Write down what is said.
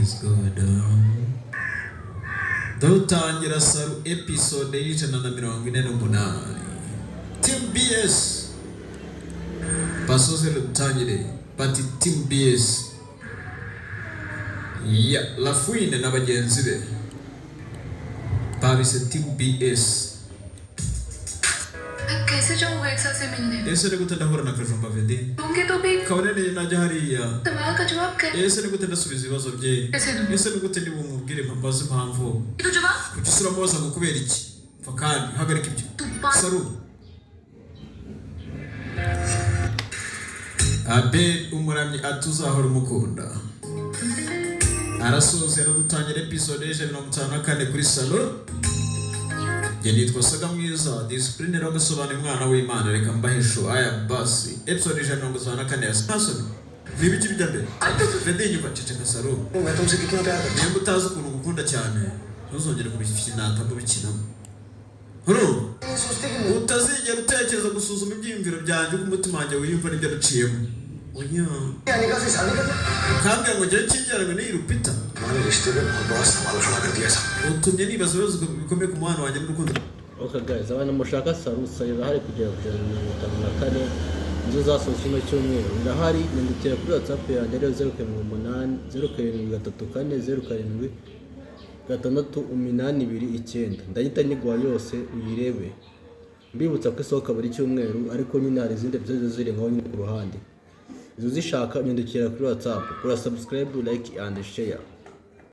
is good. Dutangira SARU episode y'ijana na 48. Team BS basoze dutangire bati Team BS ya Lafuine n'abagenzi be babise Team BS. कैसे जाऊंगा एक साथ से मिलने? ऐसे नहीं कुछ डहर ना कर रहा बेदी। होंगे तो भी कौन है ना जहारी या? सवाल का जवाब क्या? ऐसे नहीं कुछ डसुबिज़ वाज़ ऑब्जे। ऐसे नहीं कुछ नहीं वो मुगिरे भांबाज़ भांबो। तो जवाब? कुछ सुरा मौसा को कुबेरिच। फकान हागर किब्ज। SARU. Abe umuramyi atuza horo mukunda. Arasoze aradutangira episode y'ijana na 54 kuri SARU. Nitwa SAGA MWIZA discipline y'agasobanuye umwana w'Imana reka mbahesho aya basi episode y'ijana na 54 ya SARU. Vibiki bijya mbere. Vende nyuma ceceka SARU. मैं तुमसे कितना प्यार करता हूं. Utazi ukuntu gukunda cyane. Ntuzongere kubikina ntabwo bikinamo. Horo. Utazigera utekereza gusuzuma ibyiyumviro byanjye ku mutima wanjye wiyumva n'ibyo ruciyemo. Oya. यानी का से शादी करना kandi ngo je kinjyana ne irupita हमारे रिश्ते में बहुत बड़ा सवाल खड़ा कर दिया था utumye nibaza ibibazo bikomeye ku mwana wanjye n'urukundo. Okay guys, abantu mushaka SARU irahari kugera ku 54 inzu zasohotse kino cyumweru irahari. Nyandikira kuri WhatsApp yanjye ariyo 088 0734 0786 ndahita nyiguha yose uyirebe. Mbibutsa ko isohoka buri cyumweru ariko nyine hari izindi episode ziri ngaho nyine ku ruhande. Izo zishaka nyandikira kuri WhatsApp, kora subscribe, like and share.